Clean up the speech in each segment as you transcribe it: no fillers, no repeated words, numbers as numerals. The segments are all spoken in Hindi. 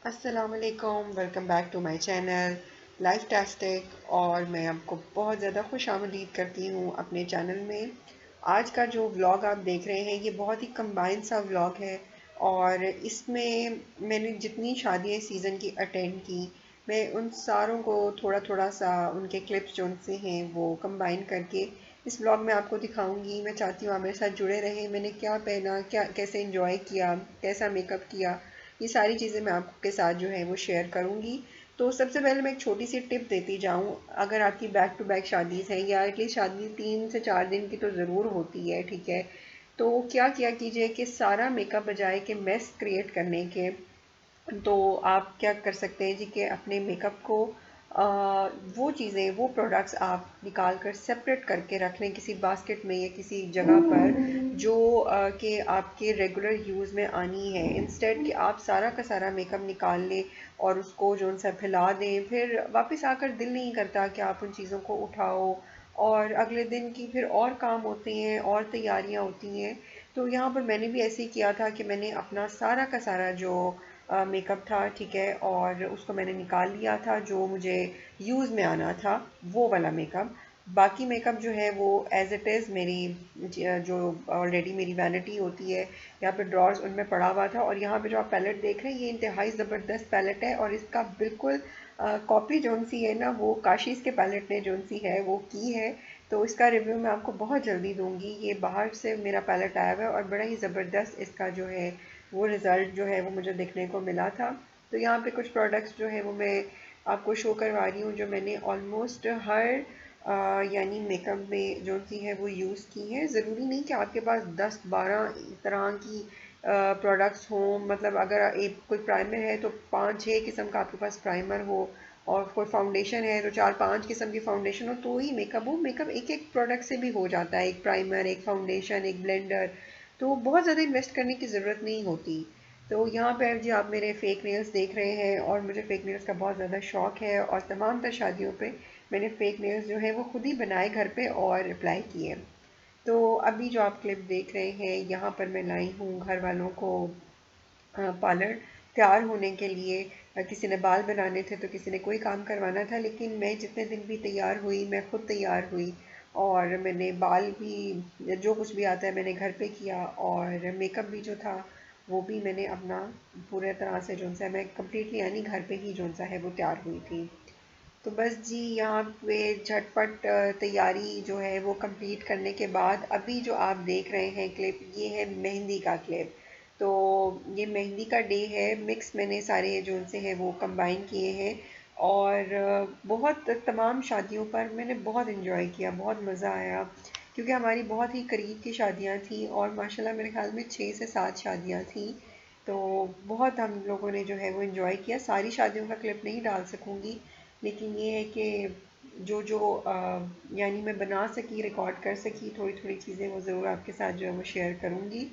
अस्सलामुअलैकुम, welcome back to my channel Lifetastic. और मैं आपको बहुत ज़्यादा खुश आमदीद करती हूँ अपने चैनल में। आज का जो व्लॉग आप देख रहे हैं ये बहुत ही कंबाइंड सा व्लॉग है। और इसमें मैंने जितनी शादियाँ इस सीज़न की अटेंड की, मैं उन सारों को थोड़ा थोड़ा सा उनके क्लिप्स जो उनसे हैं वो कंबाइन करके इस व्लॉग में आपको दिखाऊंगी। मैं चाहती हूँ आप मेरे साथ जुड़े रहें। मैंने क्या पहना, क्या कैसे एंजॉय किया, कैसा मेकअप किया, ये सारी चीज़ें मैं आपके साथ जो है वो शेयर करूँगी। तो सबसे पहले मैं एक छोटी सी टिप देती जाऊँ। अगर आपकी बैक टू बैक शादीज़ हैं या एटलीस्ट शादी 3 से 4 दिन की तो ज़रूर होती है, ठीक है। तो क्या किया कीजिए कि सारा मेकअप बजाय के मेस क्रिएट करने के, तो आप क्या कर सकते हैं जी कि अपने मेकअप को वो चीज़ें, वो प्रोडक्ट्स आप निकाल कर सेपरेट करके रख लें किसी बास्केट में या किसी जगह पर, जो कि आपके रेगुलर यूज़ में आनी है। इंस्टेड कि आप सारा का सारा मेकअप निकाल लें और उसको जो सा फैला दें, फिर वापस आकर दिल नहीं करता कि आप उन चीज़ों को उठाओ। और अगले दिन की फिर और काम होते हैं और तैयारियां होती हैं। तो यहाँ पर मैंने भी ऐसे ही किया था कि मैंने अपना सारा का सारा जो मेकअप था, ठीक है, और उसको मैंने निकाल लिया था जो मुझे यूज़ में आना था, वो वाला मेकअप। बाकी मेकअप जो है वो एज इट इज़ मेरी जो ऑलरेडी मेरी वैनिटी होती है, यहाँ पे ड्रॉर्स उनमें पड़ा हुआ था। और यहाँ पे जो आप पैलेट देख रहे हैं ये इंतहाई ज़बरदस्त पैलेट है और इसका बिल्कुल कॉपी जोन सी है ना, वो काशीज़ के पैलेट ने जोन सी है वो की है। तो इसका रिव्यू मैं आपको बहुत जल्दी दूंगी। ये बाहर से मेरा पैलेट आया हुआ है और बड़ा ही ज़बरदस्त इसका जो है वो रिज़ल्ट जो है वो मुझे देखने को मिला था। तो यहाँ पे कुछ प्रोडक्ट्स जो है वो मैं आपको शो करवा रही हूँ जो मैंने ऑलमोस्ट हर यानी मेकअप में जो सी है वो यूज़ की है। ज़रूरी नहीं कि आपके पास 10-12 तरह की प्रोडक्ट्स हों। मतलब अगर एक कोई प्राइमर है तो 5-6 किस्म का आपके पास प्राइमर हो, और कोई फाउंडेशन है तो 4-5 किस्म की फाउंडेशन हो, तो ही मेकअप हो। मेकअप एक एक प्रोडक्ट से भी हो जाता है, एक प्राइमर, एक फाउंडेशन, एक ब्लेंडर। तो बहुत ज़्यादा इन्वेस्ट करने की ज़रूरत नहीं होती। तो यहाँ पर जी आप मेरे फेक नेल्स देख रहे हैं और मुझे फेक नेल्स का बहुत ज़्यादा शौक है और तमाम तर शादियों पे मैंने फेक नेल्स जो है वो खुद ही बनाए घर पे और अप्लाई किए। तो अभी जो आप क्लिप देख रहे हैं यहाँ पर मैं लाई हूँ घर वालों को पार्लर तैयार होने के लिए। किसी ने बाल बनाने थे तो किसी ने कोई काम करवाना था, लेकिन मैं जितने दिन भी तैयार हुई, मैं खुद तैयार हुई और मैंने बाल भी जो कुछ भी आता है मैंने घर पे किया। और मेकअप भी जो था वो भी मैंने अपना पूरे तरह से जो सा मैं कम्प्लीटली यानी घर पे ही जो सा है वो तैयार हुई थी। तो बस जी यहाँ पे झटपट तैयारी जो है वो कंप्लीट करने के बाद अभी जो आप देख रहे हैं क्लिप, ये है मेहंदी का क्लिप। तो ये मेहंदी का डे है, मिक्स मैंने सारे जो उनसे हैं वो कंबाइन किए हैं। और बहुत तमाम शादियों पर मैंने बहुत इन्जॉय किया, बहुत मज़ा आया, क्योंकि हमारी बहुत ही करीब की शादियाँ थी और माशाल्लाह मेरे ख्याल में 6 से 7 शादियाँ थी। तो बहुत हम लोगों ने जो है वो इन्जॉय किया। सारी शादियों का क्लिप नहीं डाल सकूँगी, लेकिन ये है कि जो जो यानी मैं बना सकी, रिकॉर्ड कर सकी, थोड़ी थोड़ी चीज़ें वो ज़रूर आपके साथ जो है वो शेयर करूँगी।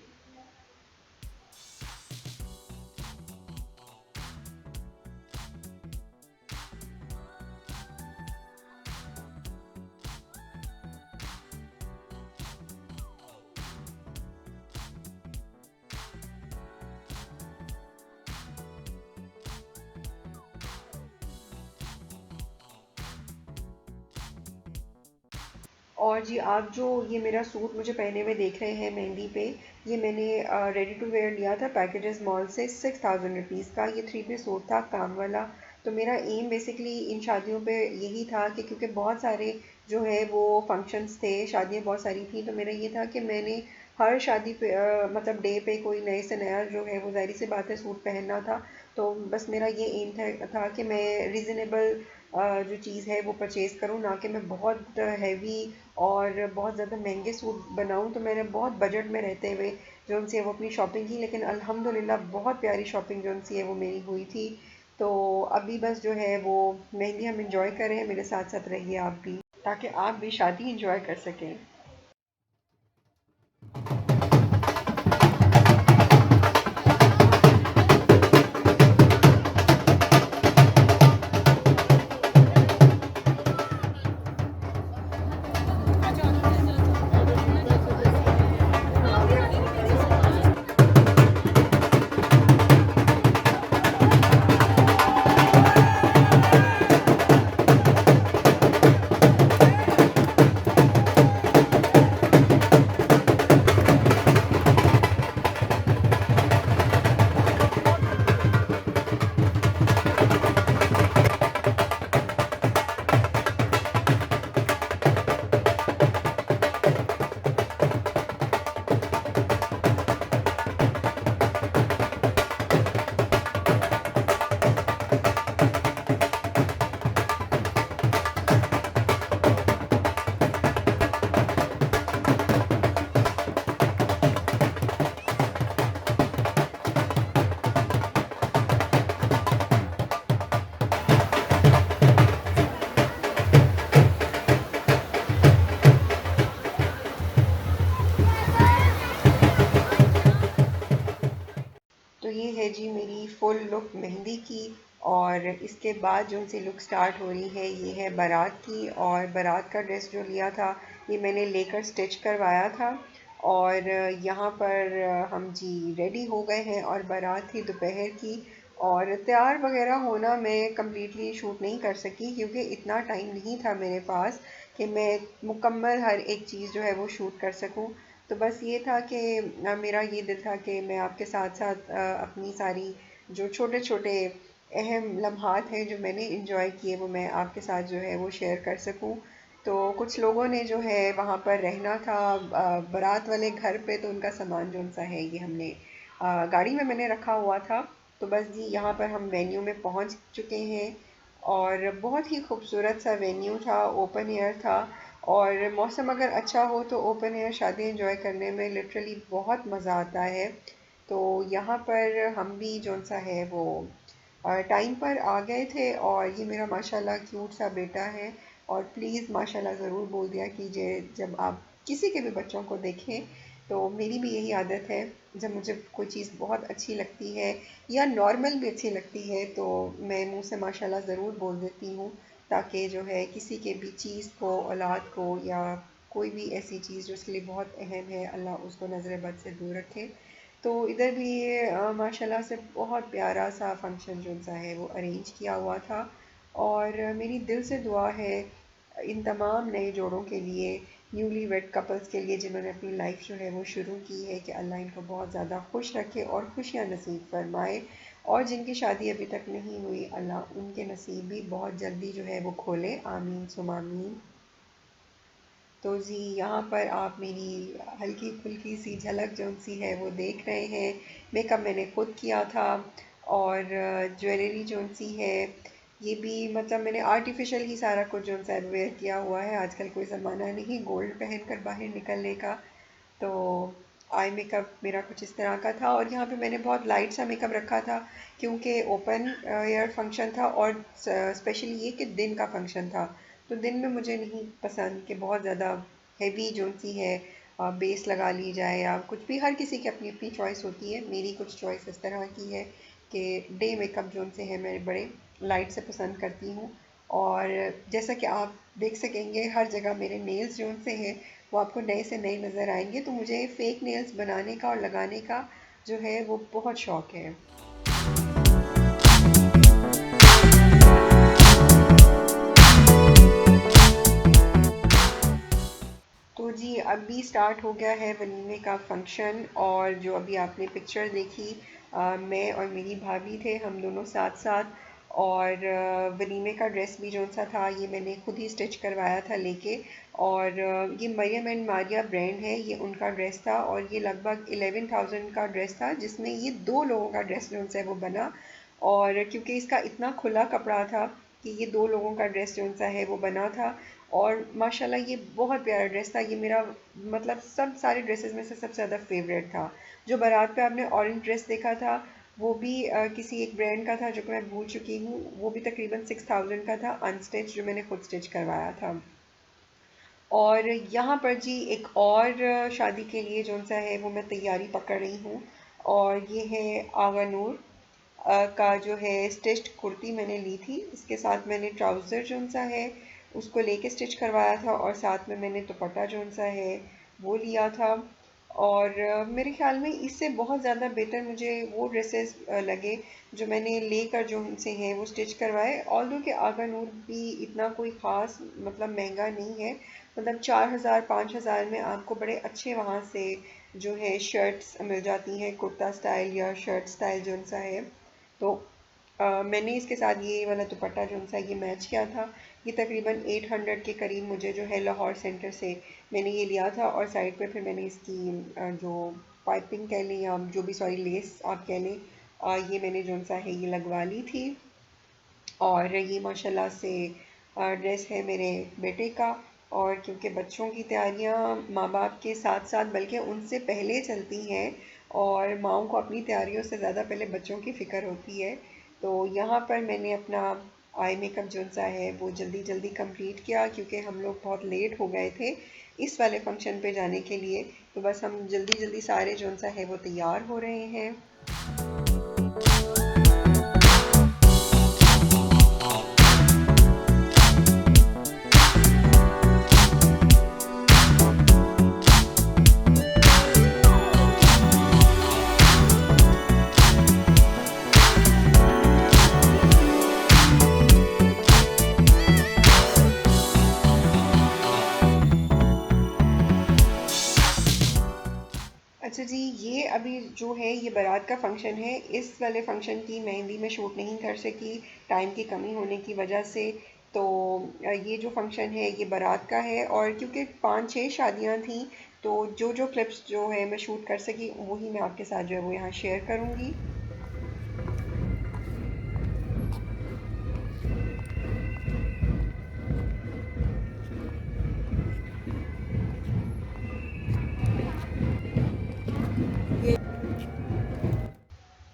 और जी आप जो ये मेरा सूट मुझे पहने हुए देख रहे हैं मेहंदी पे, ये मैंने रेडी टू वेयर लिया था पैकेजेस मॉल से 6000 रुपीज़ का। ये 3 पीस सूट था काम वाला। तो मेरा एम बेसिकली इन शादियों पे यही था कि क्योंकि बहुत सारे जो है वो फंक्शंस थे, शादियाँ बहुत सारी थी, तो मेरा ये था कि मैंने हर शादी पे मतलब डे पे कोई नए से नया जो है वो ज़ाहिर सी बात है सूट पहनना था। तो बस मेरा ये एम था कि मैं रीज़नेबल जो चीज़ है वो परचेज़ करूँ, ना कि मैं बहुत हैवी और बहुत ज़्यादा महंगे सूट बनाऊँ। तो मैंने बहुत बजट में रहते हुए जो उनसे वो अपनी शॉपिंग की, लेकिन अल्हम्दुलिल्लाह बहुत प्यारी शॉपिंग जो उनसी है वो मेरी हुई थी। तो अभी बस जो है वो मेहंदी हम इंजॉय करें, मेरे साथ साथ रहिए आप भी, ताकि आप भी शादी इंजॉय कर सकें। फुल लुक मेहंदी की। और इसके बाद जो सी लुक स्टार्ट हो रही है ये है बारात की। और बारात का ड्रेस जो लिया था ये मैंने लेकर स्टिच करवाया था। और यहाँ पर हम जी रेडी हो गए हैं और बारात थी दोपहर की। और तैयार वगैरह होना मैं कम्प्लीटली शूट नहीं कर सकी क्योंकि इतना टाइम नहीं था मेरे पास कि मैं मुकम्मल हर एक चीज़ जो है वो शूट कर सकूं। तो बस ये था कि मेरा ये दिल था कि मैं आपके साथ साथ अपनी सारी जो छोटे छोटे अहम लम्हात हैं जो मैंने इंजॉय किए वो मैं आपके साथ जो है वो शेयर कर सकूं। तो कुछ लोगों ने जो है वहाँ पर रहना था बारात वाले घर पे, तो उनका सामान जो सा है ये हमने गाड़ी में मैंने रखा हुआ था। तो बस जी यहाँ पर हम वेन्यू में पहुँच चुके हैं। और बहुत ही खूबसूरत सा वेन्यू था, ओपन एयर था। और मौसम अगर अच्छा हो तो ओपन एयर शादी एंजॉय करने में लिटरली बहुत मज़ा आता है। तो यहाँ पर हम भी जो सा है वो टाइम पर आ गए थे। और ये मेरा माशाल्लाह क्यूट सा बेटा है। और प्लीज़ माशाल्लाह ज़रूर बोल दिया कीजिए जब आप किसी के भी बच्चों को देखें। तो मेरी भी यही आदत है, जब मुझे कोई चीज़ बहुत अच्छी लगती है या नॉर्मल भी अच्छी लगती है तो मैं मुंह से माशाल्लाह ज़रूर बोल देती हूँ, ताकि जो है किसी के भी चीज़ को, औलाद को, या कोई भी ऐसी चीज़ जो उसके लिए बहुत अहम है, अल्लाह उसको नज़र बद से दूर रखे। तो इधर भी माशाल्लाह से बहुत प्यारा सा फंक्शन जो सा है वो अरेंज किया हुआ था। और मेरी दिल से दुआ है इन तमाम नए जोड़ों के लिए, न्यूली वेड कपल्स के लिए जिन्होंने अपनी लाइफ जो है वो शुरू की है, कि अल्लाह इनको बहुत ज़्यादा खुश रखे और खुशियाँ नसीब फरमाए। और जिनकी शादी अभी तक नहीं हुई अल्लाह उनके नसीब भी बहुत जल्दी जो है वो खोले, आमीन सुम आमीन। तो जी यहाँ पर आप मेरी हल्की फुल्की सी झलक जो सी है वो देख रहे हैं। मेकअप मैंने खुद किया था। और ज्वेलरी जो सी है ये भी मतलब मैंने आर्टिफिशियल ही सारा कुछ जो सा वेयर किया हुआ है। आजकल कोई ज़माना नहीं गोल्ड पहन कर बाहर निकलने का। तो आई मेकअप मेरा कुछ इस तरह का था। और यहाँ पे मैंने बहुत लाइट सा मेकअप रखा था क्योंकि ओपन एयर फंक्शन था और स्पेशली ये कि दिन का फंक्शन था। तो दिन में मुझे नहीं पसंद कि बहुत ज़्यादा हैवी जो सी है बेस लगा ली जाए या कुछ भी। हर किसी की अपनी अपनी चॉइस होती है, मेरी कुछ चॉइस इस तरह की है कि डे मेकअप जो से है मैं बड़े लाइट से पसंद करती हूँ। और जैसा कि आप देख सकेंगे हर जगह मेरे नेल्स जो से हैं वो आपको नए से नए नज़र आएंगे। तो मुझे फेक नेल्स बनाने का और लगाने का जो है वो बहुत शौक है। तो जी अभी स्टार्ट हो गया है वलीमे का फंक्शन। और जो अभी आपने पिक्चर देखी मैं और मेरी भाभी थे, हम दोनों साथ साथ। और वलीमे का ड्रेस भी जो सा था ये मैंने खुद ही स्टिच करवाया था लेके। और ये मरियम एंड मारिया ब्रांड है, ये उनका ड्रेस था। और ये लगभग 11,000 का ड्रेस था जिसमें ये दो लोगों का ड्रेस जो है वो बना। और क्योंकि इसका इतना खुला कपड़ा था कि ये दो लोगों का ड्रेस जो सा है वो बना था। और माशाल्लाह ये बहुत प्यारा ड्रेस था। ये मेरा मतलब सब सारे ड्रेसेस में से सबसे ज़्यादा फेवरेट था। जो बारात पे आपने ऑरेंज ड्रेस देखा था वो भी किसी एक ब्रांड का था जो कि मैं भूल चुकी हूँ। वो भी तकरीबन 6,000 का था अनस्टिच, जो मैंने खुद स्टिच करवाया था। और यहाँ पर जी एक और शादी के लिए जो सा है वो मैं तैयारी पकड़ रही हूँ। और ये है आगा नूर का जो है स्टिच्ड कुर्ती मैंने ली थी। इसके साथ मैंने ट्राउज़र जो सा है उसको लेके स्टिच करवाया था। और साथ में मैंने दुपट्टा जो सा है वो लिया था। और मेरे ख्याल में इससे बहुत ज़्यादा बेटर मुझे वो ड्रेसेस लगे जो मैंने लेकर जो उनसे हैं वो स्टिच करवाए। ऑल्दो कि आगा नूर भी इतना कोई ख़ास मतलब महंगा नहीं है। मतलब 4,000 5,000 में आपको बड़े अच्छे वहाँ से जो है शर्ट्स मिल जाती हैं, कुर्ता स्टाइल या शर्ट स्टाइल जो सा है। तो मैंने इसके साथ ये वाला दुपट्टा जो सा ये मैच किया था। ये तकरीबन 800 के करीब मुझे जो है लाहौर सेंटर से मैंने ये लिया था। और साइड पे फिर मैंने इसकी जो पाइपिंग कह लें या जो भी सॉरी लेस आप कह लें ये मैंने जो सा है ये लगवा ली थी। और ये माशाल्लाह से ड्रेस है मेरे बेटे का। और क्योंकि बच्चों की तैयारियां माँ बाप के साथ साथ बल्कि उनसे पहले चलती हैं, और माँओं को अपनी तैयारियों से ज़्यादा पहले बच्चों की फ़िक्र होती है। तो यहाँ पर मैंने अपना आई मेकअप जो सा है वो जल्दी जल्दी कंप्लीट किया क्योंकि हम लोग बहुत लेट हो गए थे इस वाले फंक्शन पे जाने के लिए। तो बस हम जल्दी जल्दी सारे जो सा है वो तैयार हो रहे हैं। जो है ये बारात का फंक्शन है। इस वाले फंक्शन की मेहंदी में शूट नहीं कर सकी टाइम की कमी होने की वजह से। तो ये जो फंक्शन है ये बारात का है, और क्योंकि 5-6 शादियां थी तो जो जो क्लिप्स जो है मैं शूट कर सकी वही मैं आपके साथ जो है वो यहाँ शेयर करूँगी।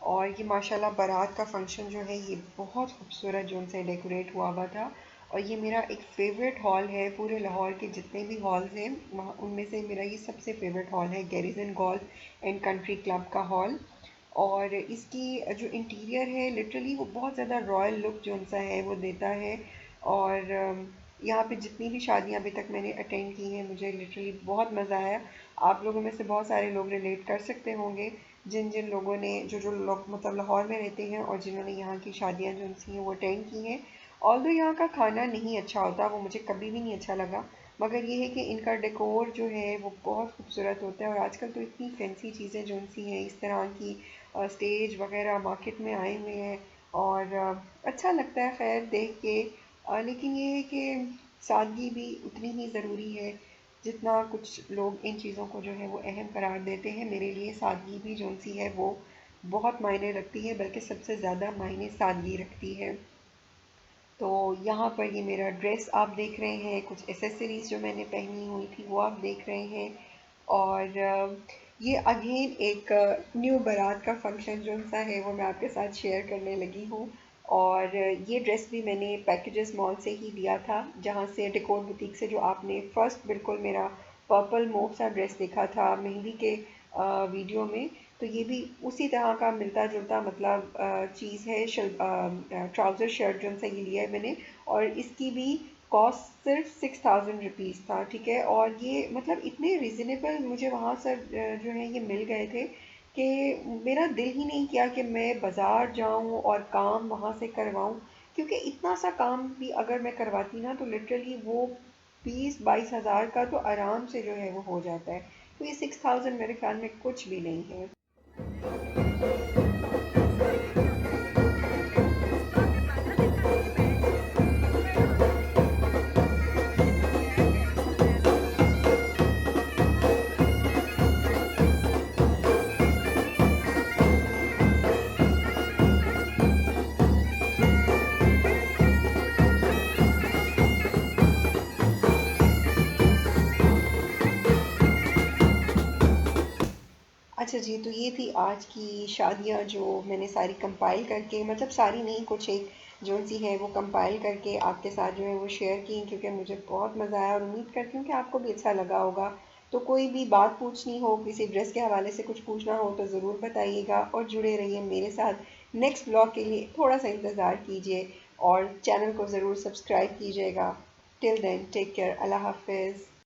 और ये माशाल्लाह बारात का फंक्शन जो है ये बहुत खूबसूरत जो उनसे डेकोरेट हुआ हुआ था। और ये मेरा एक फ़ेवरेट हॉल है, पूरे लाहौर के जितने भी हॉल्स हैं वहाँ उनमें से मेरा ये सबसे फ़ेवरेट हॉल है, garrison golf and country club का हॉल। और इसकी जो इंटीरियर है लिटरली वो बहुत ज़्यादा रॉयल लुक जो उनसा है वो देता है। और यहाँ पे जितनी भी शादियाँ अभी तक मैंने अटेंड की हैं मुझे लिटरली बहुत मज़ा आया। आप लोगों में से बहुत सारे लोग रिलेट कर सकते होंगे, जिन जिन लोगों ने जो लोग मतलब लाहौर में रहते हैं और जिन्होंने यहाँ की शादियाँ जो सी हैं वो अटेंड की हैं। ऑल्दो यहाँ का खाना नहीं अच्छा होता, वो मुझे कभी भी नहीं अच्छा लगा, मगर ये है कि इनका डेकोर जो है वो बहुत खूबसूरत होता है। और आजकल तो इतनी फैंसी चीज़ें जो सी हैं इस तरह की स्टेज वगैरह मार्केट में आए हुए हैं, और अच्छा लगता है खैर देख के। लेकिन ये है कि सादगी भी उतनी ही ज़रूरी है जितना कुछ लोग इन चीज़ों को जो है वो अहम करार देते हैं। मेरे लिए सादगी भी जो सी है वो बहुत मायने रखती है, बल्कि सबसे ज़्यादा मायने सादगी रखती है। तो यहाँ पर ये मेरा ड्रेस आप देख रहे हैं, कुछ एसेसरीज जो मैंने पहनी हुई थी वो आप देख रहे हैं। और ये अगेन एक न्यू बारात का फंक्शन जो सा है वो मैं आपके साथ शेयर करने लगी हूँ। और ये ड्रेस भी मैंने पैकेजेस मॉल से ही लिया था, जहाँ से डेकोर बुटीक से, जो आपने फर्स्ट बिल्कुल मेरा पर्पल मोव सा ड्रेस देखा था मेहंदी के वीडियो में, तो ये भी उसी तरह का मिलता जुलता मतलब चीज़ है। ट्राउज़र शर्ट जो सा ये लिया है मैंने, और इसकी भी कॉस्ट सिर्फ 6000 रुपीज़ था, ठीक है। और ये मतलब इतने रिजनेबल मुझे वहाँ से जो है ये मिल गए थे कि मेरा दिल ही नहीं किया कि मैं बाज़ार जाऊँ और काम वहाँ से करवाऊँ, क्योंकि इतना सा काम भी अगर मैं करवाती ना तो लिटरली वो 20-22 हज़ार का तो आराम से जो है वो हो जाता है। तो ये 6000 मेरे ख्याल में कुछ भी नहीं है। अच्छा जी, तो ये थी आज की शादियाँ जो मैंने सारी कंपाइल करके, मतलब सारी नहीं कुछ एक जो सी है वो कंपाइल करके आपके साथ जो है वो शेयर की, क्योंकि मुझे बहुत मज़ा आया और उम्मीद करती हूँ कि आपको भी अच्छा लगा होगा। तो कोई भी बात पूछनी हो, किसी ड्रेस के हवाले से कुछ पूछना हो तो ज़रूर बताइएगा, और जुड़े रहिए मेरे साथ। नेक्स्ट ब्लॉग के लिए थोड़ा सा इंतज़ार कीजिए और चैनल को ज़रूर सब्सक्राइब कीजिएगा। टिल देन टेक केयर, अल्लाह हाफिज़।